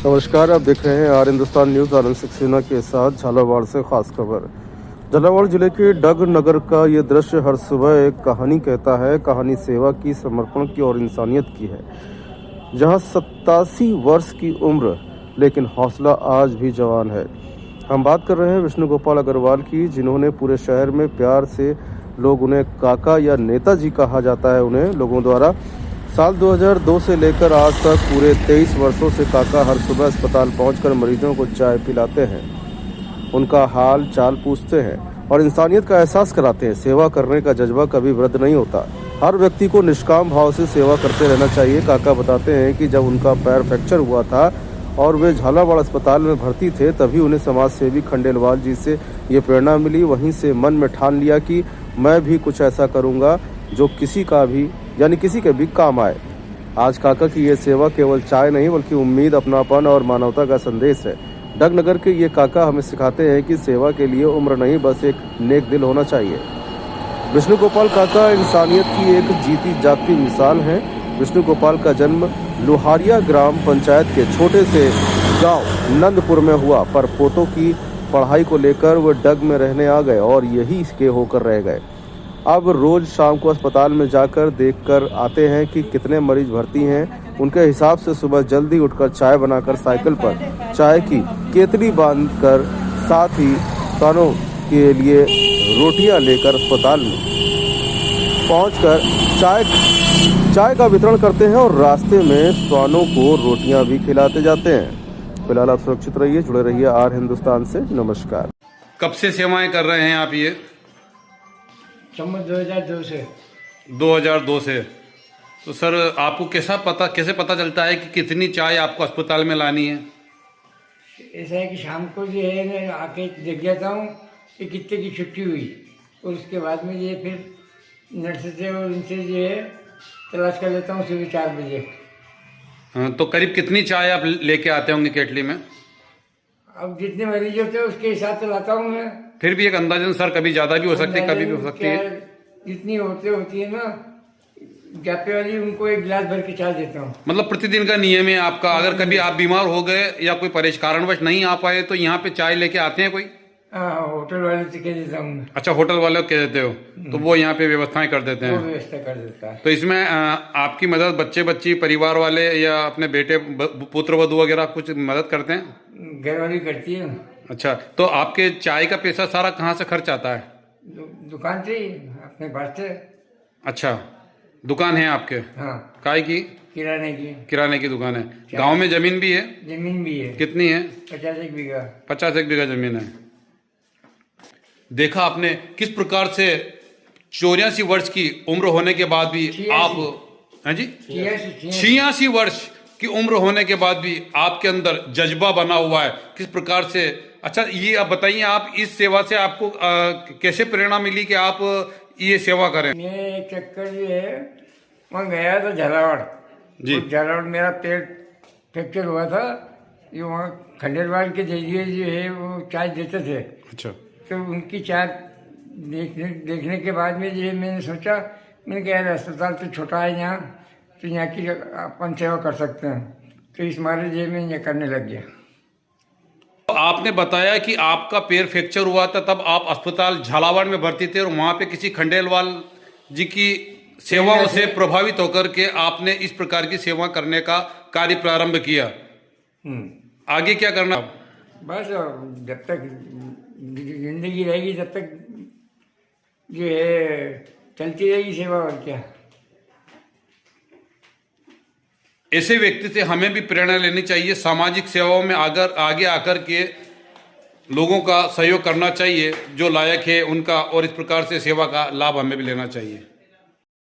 नमस्कार, आप देख रहे हैं आर हिंदुस्तान न्यूज़। आनंद सक्सेना के साथ झालावाड़ से खास खबर। झालावाड़ जिले के डग नगर का ये दृश्य हर सुबह एक कहानी कहता है। कहानी सेवा की, समर्पण की और इंसानियत की है। जहां 87 वर्ष की उम्र लेकिन हौसला आज भी जवान है। हम बात कर रहे हैं विष्णु गोपाल अग्रवाल की, जिन्होंने पूरे शहर में प्यार से, लोग उन्हें काका या नेताजी कहा जाता है उन्हें लोगों द्वारा। साल 2002 से लेकर आज तक पूरे 23 वर्षों से काका हर सुबह अस्पताल पहुंचकर मरीजों को चाय पिलाते हैं, उनका हाल चाल पूछते हैं और इंसानियत का एहसास कराते हैं। सेवा करने का जज्बा कभी वृद्ध नहीं होता। हर व्यक्ति को निष्काम भाव से सेवा करते रहना चाहिए। काका बताते हैं कि जब उनका पैर फ्रैक्चर हुआ था और वे झालावाड़ अस्पताल में भर्ती थे, तभी उन्हें समाज सेवी खंडेलवाल जी से ये प्रेरणा मिली। वहीं से मन में ठान लिया कि मैं भी कुछ ऐसा करूँगा जो किसी के भी काम आए। आज काका की ये सेवा केवल चाय नहीं बल्कि उम्मीद, अपनापन और मानवता का संदेश है। डग नगर के ये काका हमें सिखाते हैं कि सेवा के लिए उम्र नहीं, बस एक नेक दिल होना चाहिए। विष्णु गोपाल काका इंसानियत की एक जीती जागती मिसाल है। विष्णु गोपाल का जन्म लोहारिया ग्राम पंचायत के छोटे से गांव नंदपुर में हुआ, पर पोतों की पढ़ाई को लेकर वो डग में रहने आ गए और यही इसके होकर रह गए। अब रोज शाम को अस्पताल में जाकर देखकर आते हैं कि कितने मरीज भर्ती हैं। उनके हिसाब से सुबह जल्दी उठकर चाय बनाकर साइकिल पर चाय की केतली बांधकर, साथ ही किसानों के लिए रोटियां लेकर अस्पताल में पहुंचकर चाय का वितरण करते हैं और रास्ते में स्वानों को रोटियां भी खिलाते जाते हैं। फिलहाल आप सुरक्षित रहिए, जुड़े रहिए आर हिंदुस्तान से। नमस्कार। कब से सेवाएं कर रहे हैं आप ये? 2002 से। 2002 से। तो सर आपको कैसे पता चलता है कि कितनी चाय आपको अस्पताल में लानी है? ऐसा है कि शाम को जो है मैं आके देख जाता हूँ कि कितने की छुट्टी हुई, और उसके बाद में ये फिर नर्स से और उनसे जो है तलाश कर लेता हूँ सुबह 4 बजे। हाँ, तो करीब कितनी चाय आप लेके आते होंगे केटली में? अब जितने मरीज होते हैं उसके हिसाब से लाता हूँ मैं। फिर भी एक अंदाजन सर, कभी ज़्यादा भी हो सकती है, कभी भी हो सकती है। जितनी होती है ना जापे वाली, उनको एक गिलास भर के चाय देता हूँ। मतलब प्रतिदिन का नियम है आपका? अगर कभी आप बीमार हो गए या कोई कारणवश नहीं आ पाए तो यहाँ पे चाय लेके आते हैं कोई? हाँ, होटल वाले से कह देता हूँ। अच्छा, होटल वाले को कह देते हो तो वो यहाँ पे व्यवस्थाएं कर देते हैं? वो व्यवस्था कर देता है। तो इसमें आपकी मदद बच्चे परिवार वाले या अपने बेटे पुत्र वधू वगैरह कुछ मदद करते हैं? घर वाली करती है। अच्छा, तो आपके चाय का पैसा सारा कहाँ से खर्च आता है? दुकान से ही, अपने पास से। अच्छा, दुकान है आपके? हाँ। काय की? किराने की दुकान है। गांव में जमीन भी है? जमीन भी है। कितनी है? 50 बीघा। 50 बीघा जमीन है। देखा आपने किस प्रकार से 84 वर्ष की उम्र होने के बाद भी आप, हैं जी, 86 वर्ष की उम्र होने के बाद भी आपके अंदर जज्बा बना हुआ है, किस प्रकार से? अच्छा, ये आप बताइए, आप इस सेवा से आपको कैसे प्रेरणा मिली कि आप ये सेवा करें? मैं एक चक्कर जो है वहाँ गया था झालावाड़ जी। झालावाड़ मेरा पेट फ्रैक्चर हुआ था, जो वहाँ खंडेलवाल के जरिए जो है वो चाय देते थे। अच्छा। तो उनकी चाय देखने के बाद में जो है मैंने सोचा, मैंने कहा यार अस्पताल तो छोटा है यहाँ, तो यहाँ की अपन सेवा कर सकते हैं। तो इस मारे जो मैं ये करने लग गया। तो आपने बताया कि आपका पैर फ्रैक्चर हुआ था, तब आप अस्पताल झालावाड़ में भर्ती थे और वहाँ पे किसी खंडेलवाल जी की सेवाओं से प्रभावित होकर के आपने इस प्रकार की सेवा करने का कार्य प्रारंभ किया। आगे क्या करना? बस जब तक जिंदगी रहेगी तब तक जो है चलती रहेगी सेवा, और क्या। ऐसे व्यक्ति से हमें भी प्रेरणा लेनी चाहिए। सामाजिक सेवाओं में आगे आकर के लोगों का सहयोग करना चाहिए, जो लायक है उनका, और इस प्रकार से सेवा का लाभ हमें भी लेना चाहिए।